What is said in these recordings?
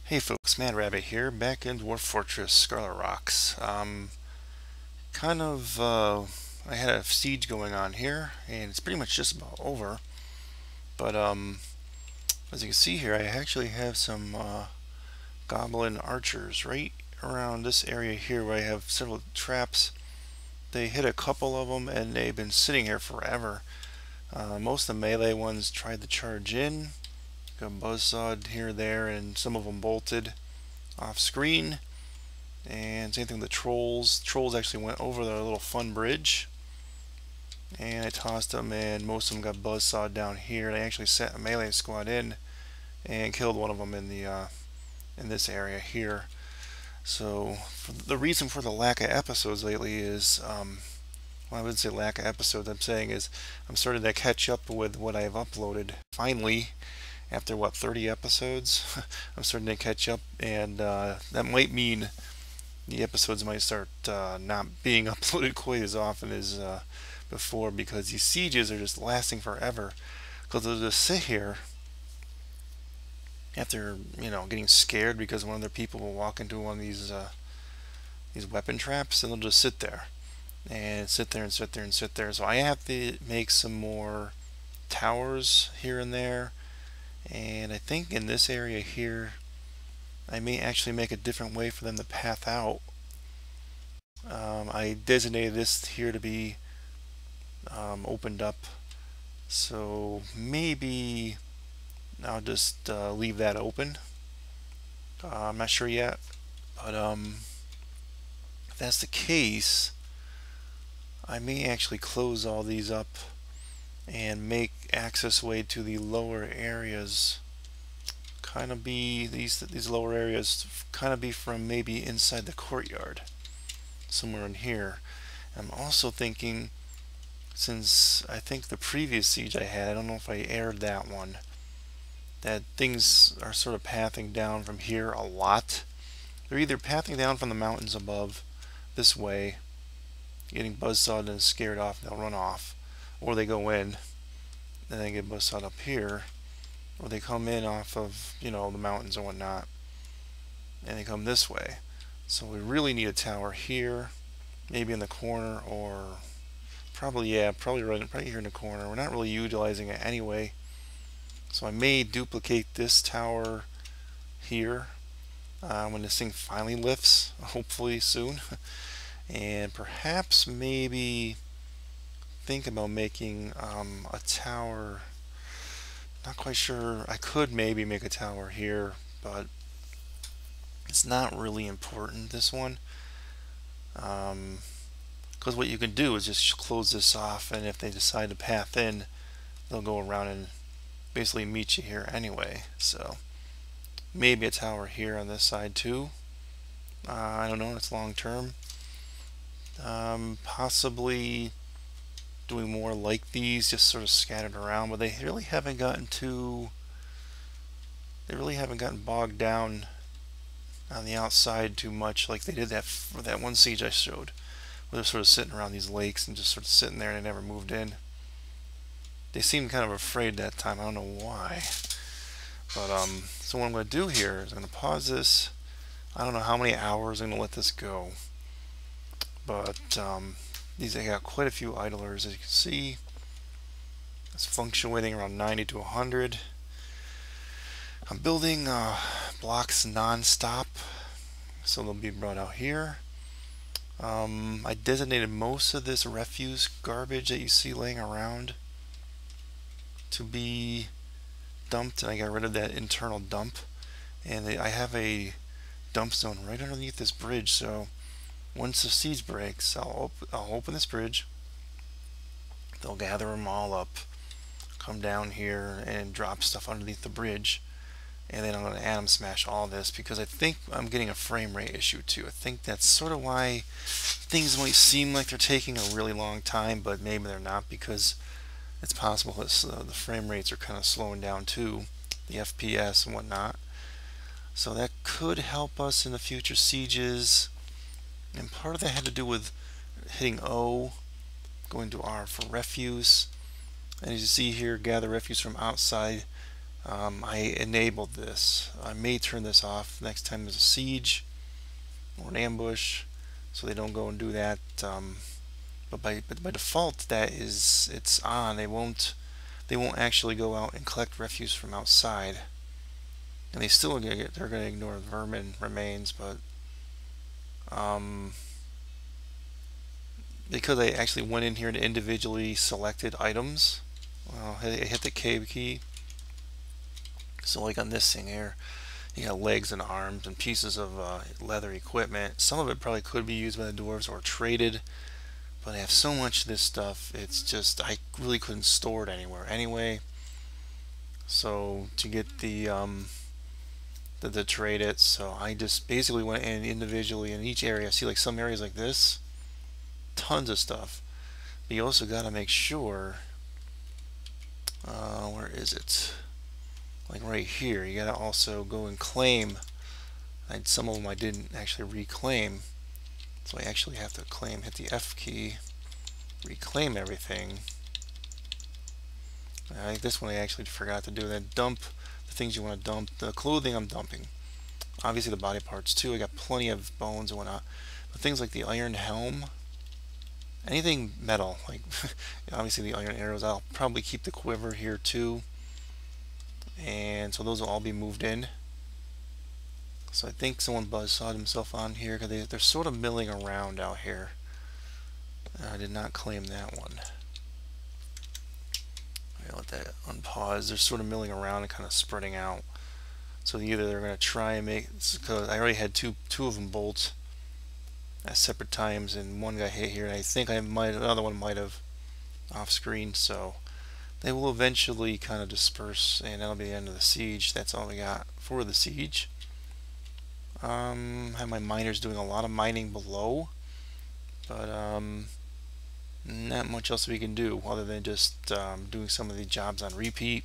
Hey folks, Mad Rabbit here, back in Dwarf Fortress Scarletrocks. I had a siege going on here, and it's pretty much just about over. But as you can see here, I actually have some goblin archers right around this area here, where I have several traps. They hit a couple of them, and they've been sitting here forever. Most of the melee ones tried to charge in, got buzzsawed here, there, and some of them bolted off screen. And same thing with the trolls. Trolls actually went over the little fun bridge, and I tossed them, and most of them got buzzsawed down here. And I actually set a melee squad in and killed one of them in the in this area here. So the reason for the lack of episodes lately is, well, I wouldn't say lack of episodes. I'm saying is I'm starting to catch up with what I've uploaded. Finally, after what, 30 episodes, I'm starting to catch up, and that might mean the episodes might start not being uploaded quite as often as before, because these sieges are just lasting forever. Because they'll just sit here after, getting scared because one of their people will walk into one of these weapon traps, and they'll just sit there and sit there and sit there and sit there. So I have to make some more towers here and there, and I think in this area here I may actually make a different way for them to path out. I designated this here to be opened up, so maybe I'll just leave that open. I'm not sure yet, but if that's the case, I may actually close all these up and make access way to the lower areas kind of be these lower areas kind of be from maybe inside the courtyard, somewhere in here. I'm also thinking, since I think the previous siege I had, I don't know if I aired that one, that things are sort of pathing down from here a lot. They're either pathing down from the mountains above this way, getting buzzsawed and scared off, and they'll run off, or they go in and they get buzzsawed up here, or they come in off of, the mountains and whatnot, and they come this way. So we really need a tower here, maybe in the corner, or probably right here in the corner. We're not really utilizing it anyway, so I may duplicate this tower here when this thing finally lifts, hopefully soon. And perhaps maybe think about making a tower. Not quite sure. I could maybe make a tower here, but it's not really important, this one. Because what you can do is just close this off, and if they decide to path in, they'll go around and basically meet you here anyway. So maybe a tower here on this side too. I don't know, it's long term. Possibly doing more like these, just sort of scattered around, but they really haven't gotten bogged down on the outside too much like they did for that one siege I showed, where they're sort of sitting around these lakes and just sort of sitting there, and they never moved in. They seemed kind of afraid that time. I don't know why. But so what I'm going to do here is I'm going to pause this. I don't know how many hours I'm going to let this go, but I got quite a few idlers, as you can see. It's fluctuating around 90 to 100. I'm building blocks non-stop, so they'll be brought out here. I designated most of this refuse garbage that you see laying around to be dumped, and I got rid of that internal dump. And I have a dump zone right underneath this bridge, so once the siege breaks, I'll open this bridge. They'll gather them all up, come down here, and drop stuff underneath the bridge. And then I'm going to atom smash all this, because I think I'm getting a frame rate issue too. I think that's sort of why things might seem like they're taking a really long time, but maybe they're not, because it's possible that the frame rates are kind of slowing down too, the FPS and whatnot. So that could help us in the future sieges. And part of that had to do with hitting O, going to R for refuse. And as you see here, gather refuse from outside I enabled this. I may turn this off next time there's a siege or an ambush, so they don't go and do that. But by default, it's on. They won't actually go out and collect refuse from outside, and they're gonna ignore vermin remains. But because I actually went in here and individually selected items, I hit the K key. So like on this thing here, you got legs and arms and pieces of leather equipment. Some of it probably could be used by the dwarves or traded, but I have so much of this stuff, it's just I really couldn't store it anywhere anyway. So to get the trade it, so I just basically went in individually in each area. See, like some areas like this, tons of stuff. But you also got to make sure, where is it? Like right here, you got to also go and claim. Some of them I didn't actually reclaim, so I actually have to claim. Hit the F key, reclaim everything. I think this one I actually forgot to do. Then dump the things you want to dump. The clothing I'm dumping. Obviously the body parts too. I got plenty of bones and whatnot. But things like the iron helm, anything metal, like obviously the iron arrows. I'll probably keep the quiver here too. And so those will all be moved in. So I think someone buzzsawed himself on here because they're sort of milling around out here. I did not claim that one. I'll let that unpause. They're sort of milling around and kind of spreading out. So either they're going to try and make, because I already had two of them bolt at separate times, and one got hit here, and I think another one might have off screen. So they will eventually kind of disperse, and that'll be the end of the siege. That's all we got for the siege. Have my miners doing a lot of mining below, but not much else we can do other than just doing some of the jobs on repeat.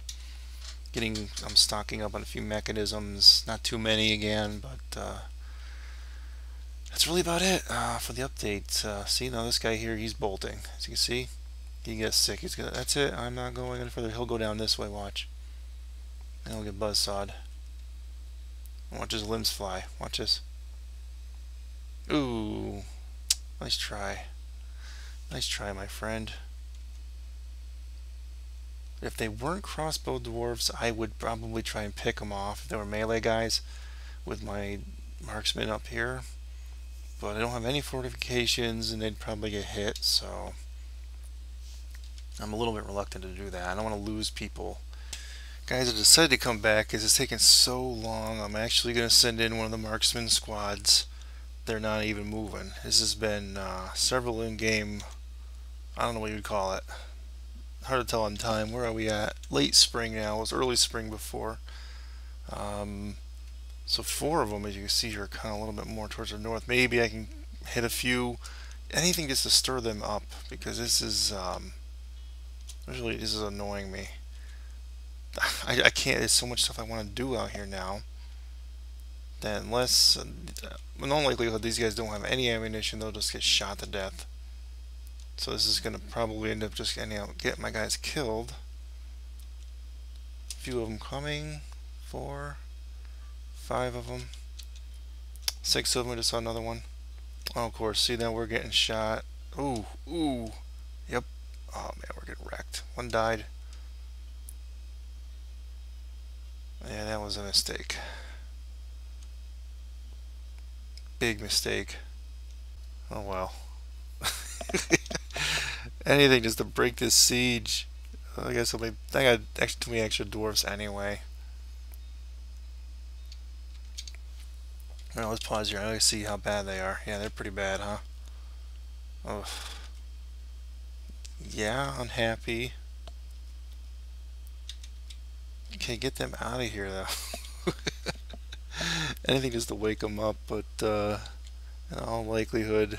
I'm stocking up on a few mechanisms, not too many again, but that's really about it for the update. See, now this guy here, he's bolting. As you can see, he gets sick. That's it. I'm not going any further. He'll go down this way. Watch. And he'll get buzzsawed. Watch his limbs fly. Watch this. Ooh, nice try. Nice try, my friend. If they weren't crossbow dwarves, I would probably try and pick them off if they were melee guys with my marksman up here. But I don't have any fortifications and they'd probably get hit, so I'm a little bit reluctant to do that. I don't want to lose people. Guys, I decided to come back because it's taken so long. I'm actually going to send in one of the marksman squads. They're not even moving. This has been several in-game, I don't know what you'd call it. Hard to tell on time. Where are we at? Late spring now. It was early spring before. So 4 of them, as you can see, are kind of a little bit more towards the north. Maybe I can hit a few, anything just to stir them up, because this is annoying me. I can't. There's so much stuff I want to do out here now. That unless, in all likelihood, these guys don't have any ammunition, they'll just get shot to death. So this is going to probably end up just getting my guys killed. A few of them coming. 4, 5 of them. 6 of them. I just saw another one. Oh, of course. See, now we're getting shot. Ooh, ooh. Yep. Oh man, we're getting wrecked. One died. Yeah, that was a mistake. Big mistake. Oh well. Anything just to break this siege. I guess I got actually too many extra dwarfs anyway. Alright, let's pause here. I gotta see how bad they are. Yeah, they're pretty bad, huh? Oh. Yeah, unhappy. Okay, get them out of here though. Anything just to wake them up, but in all likelihood,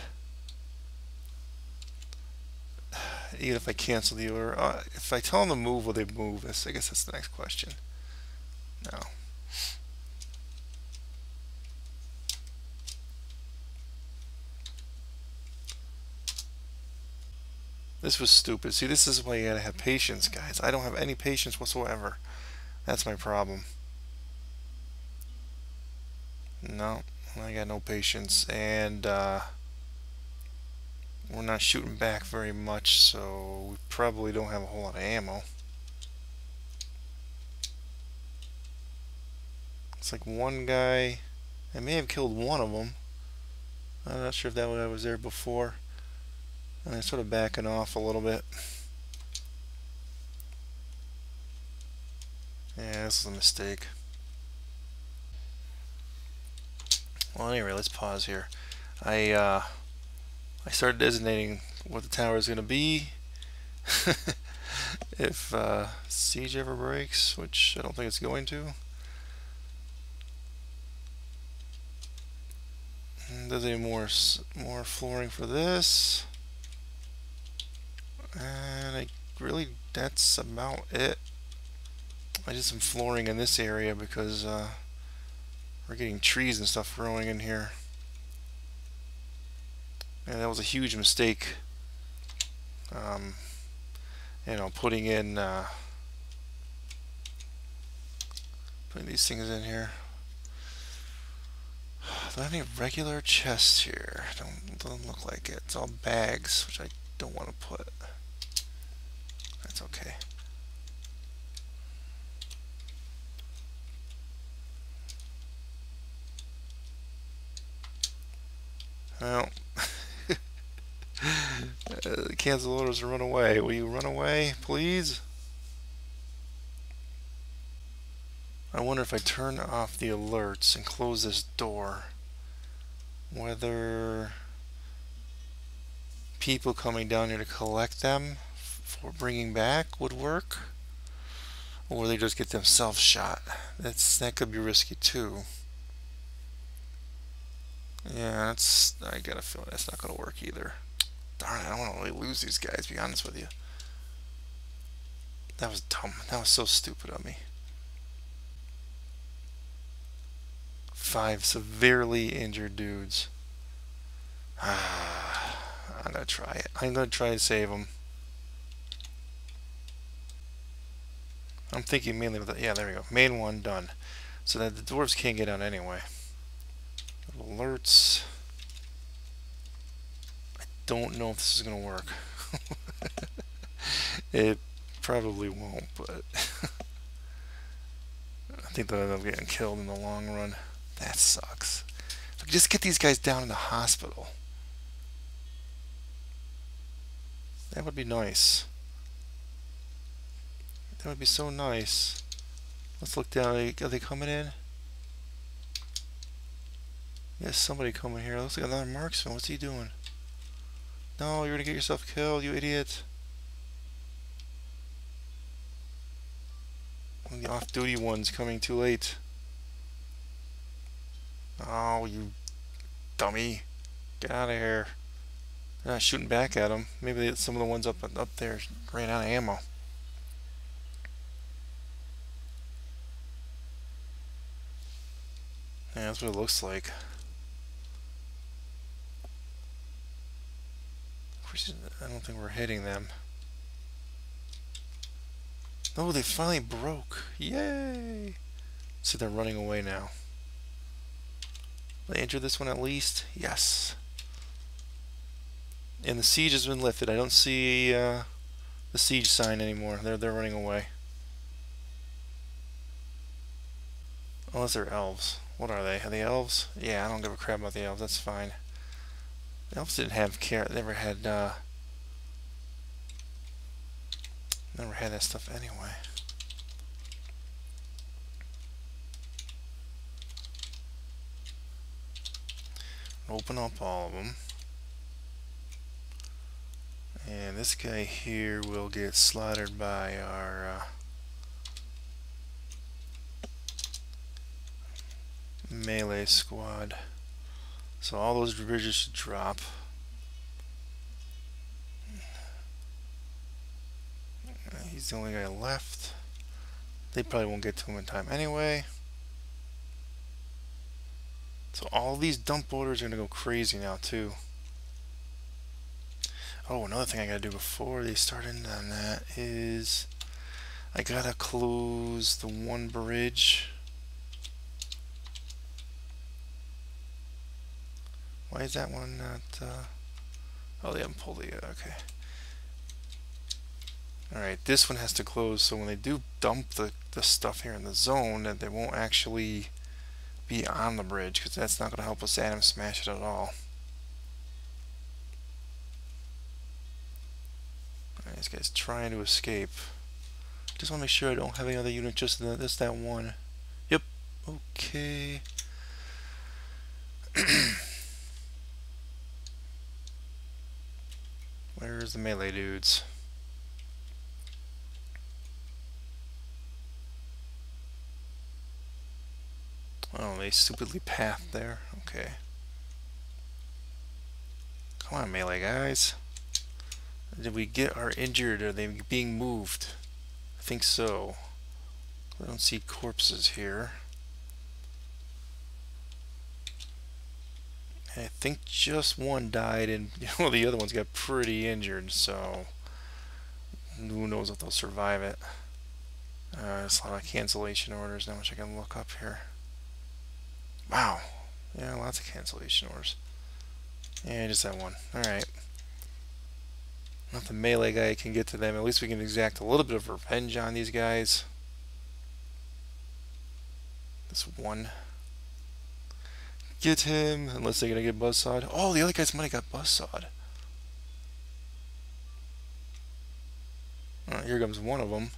even if I cancel the order, if I tell them to move, will they move? I guess that's the next question. No. This was stupid. See, this is why you gotta have patience, guys. I don't have any patience whatsoever. That's my problem. No, I got no patience, and we're not shooting back very much, so we probably don't have a whole lot of ammo. It's like one guy. I may have killed one of them. I'm not sure if that was there before. And I'm sort of backing off a little bit. Yeah, this is a mistake. Well, anyway, let's pause here. I started designating what the tower is going to be. If siege ever breaks, which I don't think it's going to. Does any more flooring for this? And that's about it. I did some flooring in this area because we're getting trees and stuff growing in here. And that was a huge mistake. Putting these things in here. Do I have any regular chests here? Doesn't look like it. It's all bags, which I don't want to put. That's okay. Well, cancel orders and run away. Will you run away, please? I wonder if I turn off the alerts and close this door, whether people coming down here to collect them for bringing back would work, or they just get themselves shot. That could be risky too. Yeah, I got a feeling that's not going to work either. Darn it, I don't want to really lose these guys, to be honest with you. That was dumb. That was so stupid of me. 5 severely injured dudes. I'm going to try it. I'm going to try to save them. I'm thinking mainly with yeah, there we go. Main one done. So that the dwarves can't get out anyway. Alerts. I don't know if this is going to work. It probably won't, but I think they'll end up getting killed in the long run. That sucks. Just get these guys down in the hospital. That would be nice. That would be so nice. Let's look down. Are they coming in? Yes, somebody coming here. Looks like another marksman. What's he doing? No, you're gonna get yourself killed, you idiot. One of the off-duty ones coming too late. Oh, you dummy. Get out of here. They're not shooting back at them. Maybe some of the ones up there ran out of ammo. Yeah, that's what it looks like. Of course, I don't think we're hitting them. Oh, they finally broke. Yay! So they're running away now. They injured this one at least? Yes. And the siege has been lifted. I don't see the siege sign anymore. They're running away. Unless they're elves. What are they? Are they elves? Yeah, I don't give a crap about the elves. That's fine. The elves didn't have care. Never had that stuff anyway. Open up all of them. And this guy here will get slaughtered by our melee squad. So all those bridges should drop. He's the only guy left. They probably won't get to him in time anyway. So all these dump orders are going to go crazy now too. Oh, another thing I gotta do before they start in on that is I gotta close the one bridge. Why is that one not... oh, they haven't pulled it yet. Okay. Alright, this one has to close, so when they do dump the stuff here in the zone, that they won't actually be on the bridge, because that's not going to help us atom smash it at all. Alright, this guy's trying to escape. Just want to make sure I don't have any other unit, just that one. Yep. Okay. Where's the melee dudes? Oh, they stupidly pathed there. Okay. Come on, melee guys. Did we get our injured? Are they being moved? I think so. I don't see corpses here. I think just one died, and the other ones got pretty injured, so who knows if they'll survive it. There's a lot of cancellation orders. Not much I can look up here. Wow. Yeah, lots of cancellation orders. Yeah, just that one. Alright. Not the melee guy can get to them. At least we can exact a little bit of revenge on these guys. This one. Get him, unless they're gonna get buzzsawed. Oh, the other guys might have got buzzsawed. Here comes one of them.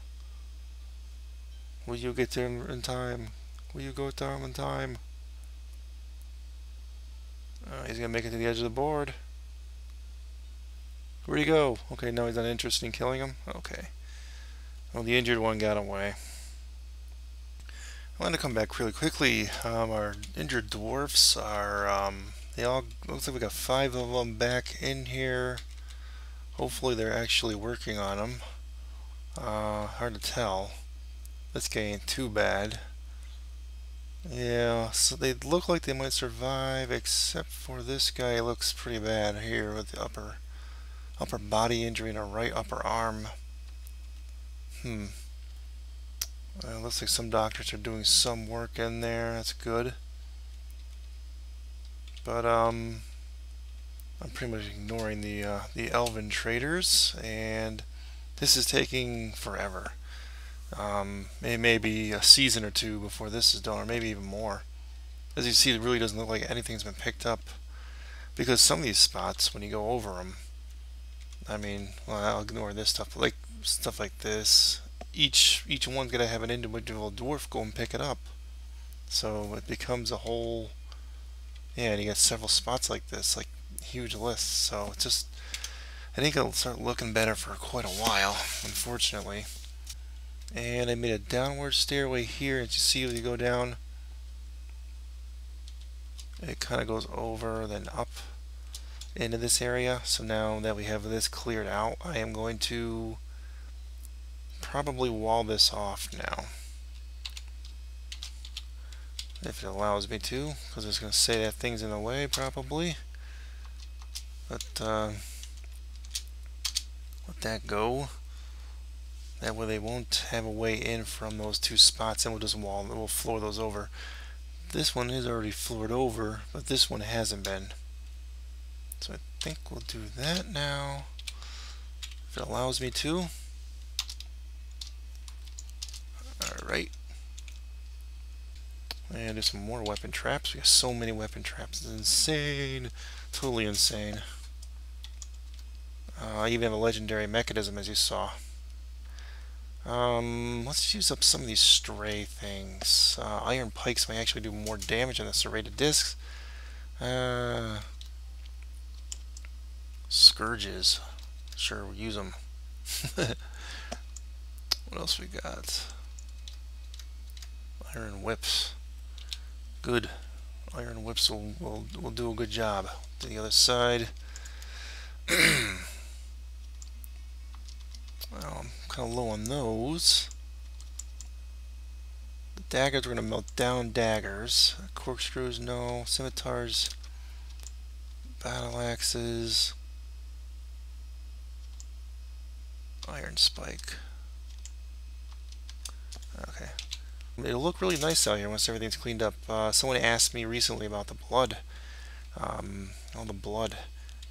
Will you get to him in time? Will you go to him in time? He's gonna make it to the edge of the board. Where'd he go? Okay, no, he's not interested in killing him. Okay. Well, the injured one got away. I want to come back really quickly. Our injured dwarfs are, they all, looks like we got 5 of them back in here. Hopefully they're actually working on them. Hard to tell. This guy ain't too bad. Yeah, so they look like they might survive, except for this guy looks pretty bad here with the upper body injury and a right upper arm. Looks like some doctors are doing some work in there. That's good. But I'm pretty much ignoring the elven traders, and this is taking forever. It may be a season or two before this is done, or maybe even more. As you see, it really doesn't look like anything's been picked up, because some of these spots, when you go over them, I mean, well, I'll ignore this stuff, like stuff like this. Each one's gonna have an individual dwarf go and pick it up, so it becomes a whole. Yeah, and you got several spots like this, like huge lists. So it's just, I think it'll start looking better for quite a while, unfortunately. And I made a downward stairway here. As you see, as you go down, it kind of goes over, then up into this area. So now that we have this cleared out, I am going to probably wall this off now, if it allows me to, because it's going to say that thing's in the way probably. But let that go. That way they won't have a way in from those 2 spots, and we'll just we'll floor those over. This one is already floored over, but this one hasn't been. So I think we'll do that now, if it allows me to. Alright. And there's some more weapon traps. We have so many weapon traps. It's insane. Totally insane. I even have a legendary mechanism, as you saw. Let's use up some of these stray things. Iron pikes may actually do more damage than the serrated discs. Scourges. Sure, we'll use them. What else we got? Iron whips. Good. Iron whips will do a good job. To the other side. Well, I'm kind of low on those. The daggers, we're going to melt down daggers. Corkscrews, no. Scimitars. Battle axes. Iron spike. Okay. It'll look really nice out here once everything's cleaned up. Someone asked me recently about the blood. Oh, the blood.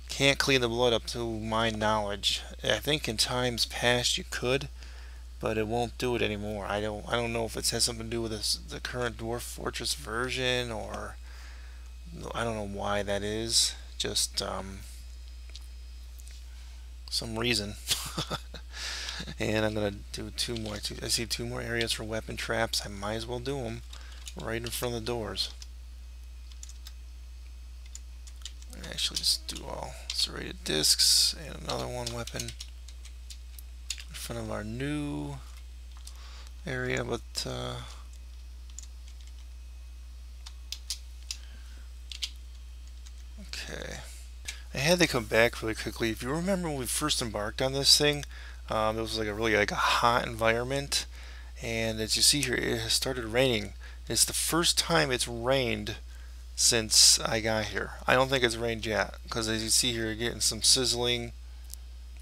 Can't clean the blood up to my knowledge. I think in times past you could, but it won't do it anymore. I don't know if it has something to do with the current Dwarf Fortress version, or I don't know why that is. Just some reason. And I'm gonna do two more. I see two more areas for weapon traps. I might as well do them right in front of the doors. Actually, just do all serrated discs and another one weapon in front of our new area. But okay, I had to come back really quickly. If you remember when we first embarked on this thing, it was like a really like a hot environment, and as you see here, it has started raining. It's the first time it's rained since I got here. I don't think it's rained yet, because as you see here, you're getting some sizzling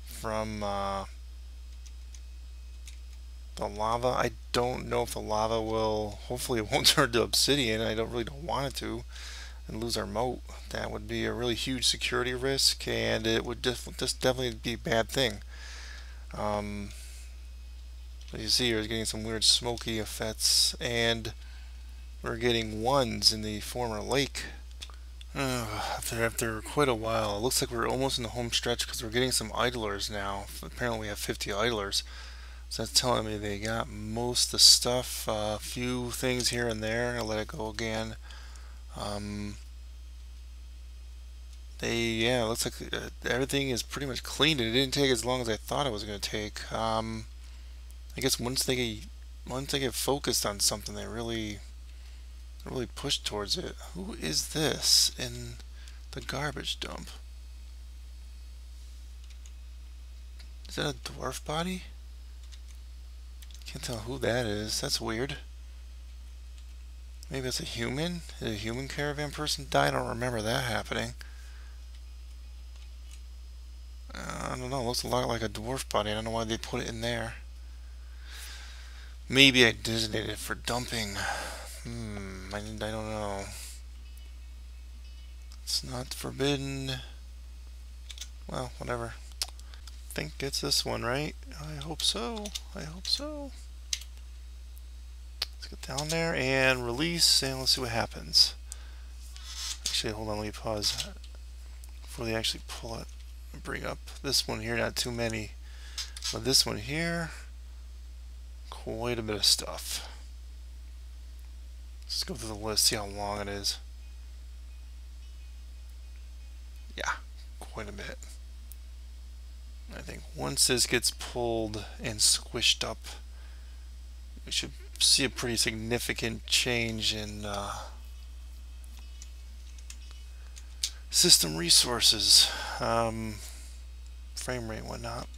from the lava. I don't know if the lava will, hopefully it won't turn to obsidian. I don't want it to, and lose our moat. That would be a really huge security risk, and it would just definitely be a bad thing. As you see here, it's getting some weird smoky effects, and we're getting ones in the former lake. After quite a while, it looks like we're almost in the home stretch because we're getting some idlers now. Apparently we have 50 idlers. So that's telling me they got most of the stuff. A few things here and there. I'll let it go again. Yeah, it looks like everything is pretty much cleaned. It didn't take as long as I thought it was going to take. I guess once they get focused on something, they really push towards it. Who is this in the garbage dump? Is that a dwarf body? Can't tell who that is. That's weird. Maybe it's a human? Did a human caravan person die? I don't remember that happening. I don't know. It looks a lot like a dwarf body. I don't know why they put it in there. Maybe I designated it for dumping. I don't know. It's not forbidden. Well, whatever. I think it's this one, right? I hope so. I hope so. Let's get down there and release, and let's see what happens. Actually, hold on, let me pause before they actually pull it. Bring up this one here, not too many, but this one here, quite a bit of stuff. Let's go through the list, see how long it is. Yeah, quite a bit. I think once this gets pulled and squished up, we should see a pretty significant change in system resources, frame rate, whatnot.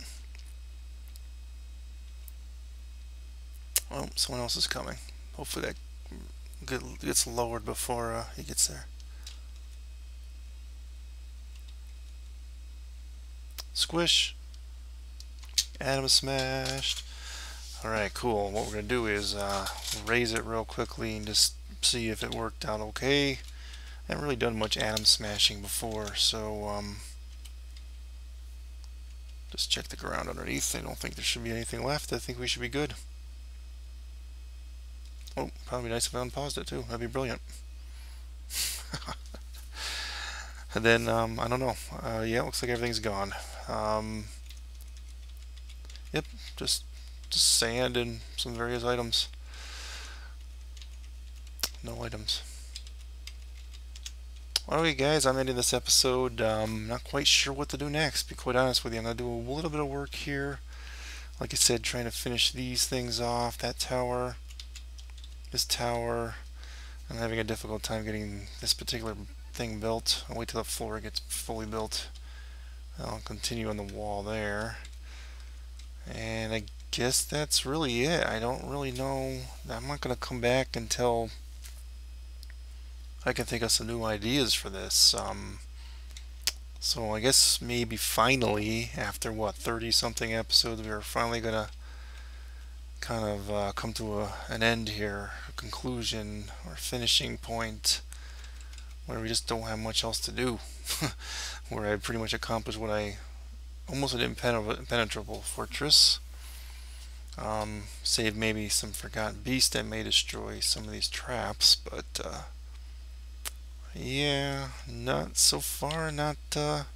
Oh, someone else is coming. Hopefully that gets lowered before he gets there. Squish. Atom smashed. Alright, cool. What we're going to do is raise it real quickly and just see if it worked out okay. I haven't really done much atom smashing before, so just check the ground underneath. I don't think there should be anything left. I think we should be good. Oh, probably nice if I unpaused it too. That'd be brilliant. And then, I don't know. Yeah, it looks like everything's gone. Yep, just sand and some various items. No items. Alright guys, I'm ending this episode. Not quite sure what to do next, to be quite honest with you. I'm going to do a little bit of work here. Like I said, trying to finish these things off. That tower. This tower. I'm having a difficult time getting this particular thing built. I'll wait till the floor gets fully built. I'll continue on the wall there. And I guess that's really it. I don't really know. I'm not going to come back until I can think of some new ideas for this. So I guess maybe finally, after what, 30 something episodes, we're finally gonna kind of come to an end here, a conclusion or finishing point where we just don't have much else to do. Where I pretty much accomplished what I almost an impenetrable fortress. Save maybe some forgotten beast that may destroy some of these traps, but yeah, not so far, not a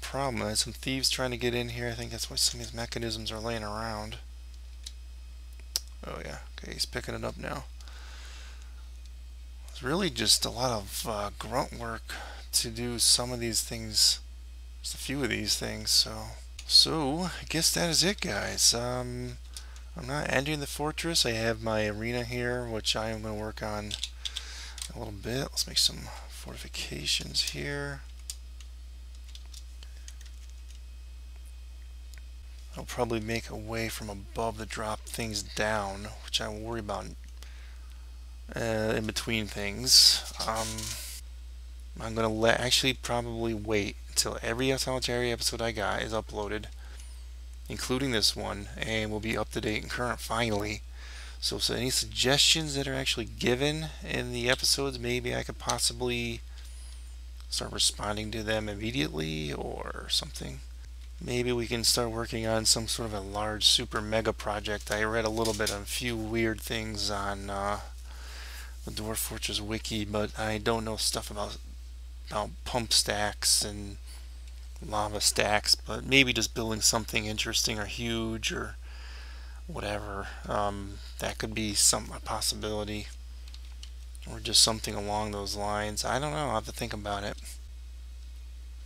problem. I had some thieves trying to get in here. I think that's why some of these mechanisms are laying around. Oh yeah, okay, he's picking it up now. It's really just a lot of grunt work to do some of these things, just a few of these things. So I guess that is it, guys. I'm not ending the fortress. I have my arena here, which I am going to work on a little bit. Let's make some fortifications here. I'll probably make a way from above to drop things down, which I will worry about in between things. I'm going to actually probably wait until every solitary episode I got is uploaded, including this one, and will be up to date and current finally. So any suggestions that are actually given in the episodes, maybe I could possibly start responding to them immediately or something. Maybe we can start working on some sort of a large super mega project. I read a little bit on a few weird things on the Dwarf Fortress wiki, but I don't know stuff about pump stacks and lava stacks, but maybe just building something interesting or huge or whatever. That could be a possibility, or just something along those lines. I don't know. I'll have to think about it.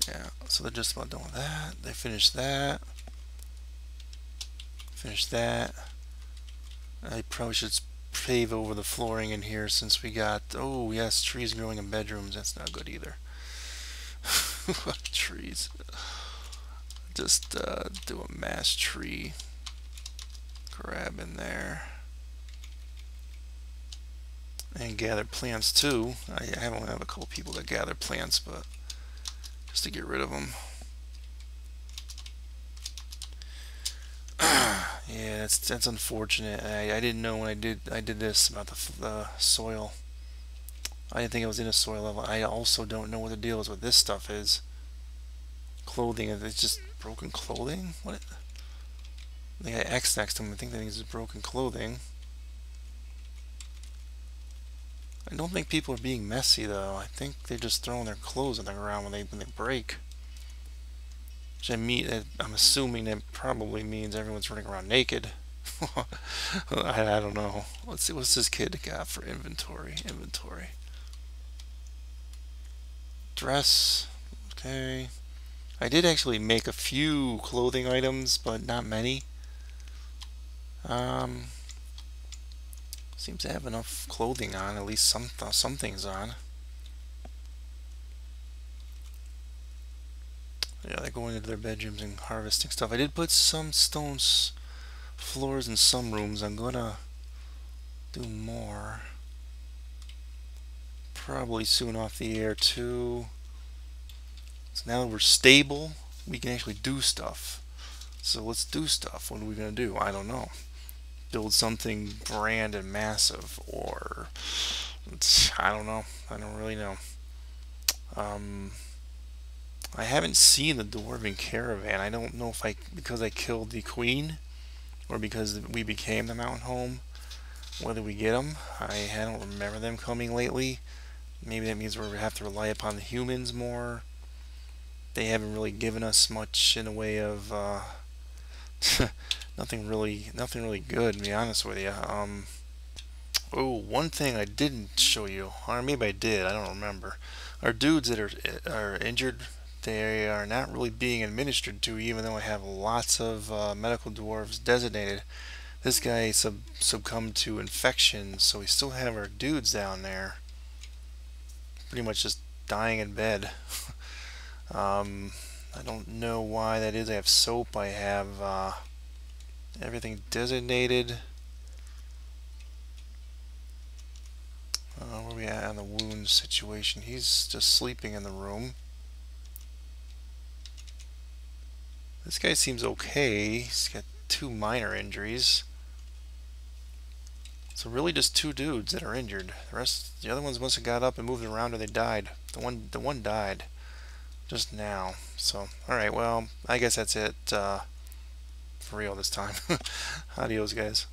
Yeah, so they're just about done with that. They finished that. Finished that. I probably should pave over the flooring in here since we got, oh yes, trees growing in bedrooms. That's not good either. Trees. Just do a mass tree grab in there. And gather plants too. I only have a couple people that gather plants, but just to get rid of them. Yeah, that's unfortunate. I didn't know when I did this about the soil. I didn't think it was in a soil level. I also don't know what the deal is with this stuff is. Clothing, it's just broken clothing? What? They got X next to them. I think that is broken clothing. I don't think people are being messy though. I think they're just throwing their clothes on the ground when they break. Which I'm assuming that probably means everyone's running around naked. I don't know. Let's see, what's this kid got for inventory? Inventory. Dress. Okay. I did actually make a few clothing items, but not many. Seems to have enough clothing on, at least something's on. Yeah, they're going into their bedrooms and harvesting stuff. I did put some stone floors in some rooms. I'm gonna do more. Probably soon off the air too. So now that we're stable, we can actually do stuff. So let's do stuff. What are we gonna do? I don't know. Build something grand and massive, or I don't know. I don't really know. I haven't seen the Dwarven Caravan. I don't know if because I killed the queen or because we became the mountain home, whether we get them. I don't remember them coming lately. Maybe that means we have to rely upon the humans more. They haven't really given us much in a way of nothing really good, to be honest with you. Oh, one thing I didn't show you, or maybe I did, I don't remember. Our dudes that are injured, they are not really being administered to, even though I have lots of medical dwarves designated. This guy succumbed to infection, so we still have our dudes down there, pretty much just dying in bed. I don't know why that is. I have soap, I have everything designated. Where are we at on the wound situation? He's just sleeping in the room. This guy seems okay. He's got 2 minor injuries. So really just two dudes that are injured. The other ones must have got up and moved around or they died. The one died just now. So, alright, well, I guess that's it for real this time. Adios, guys.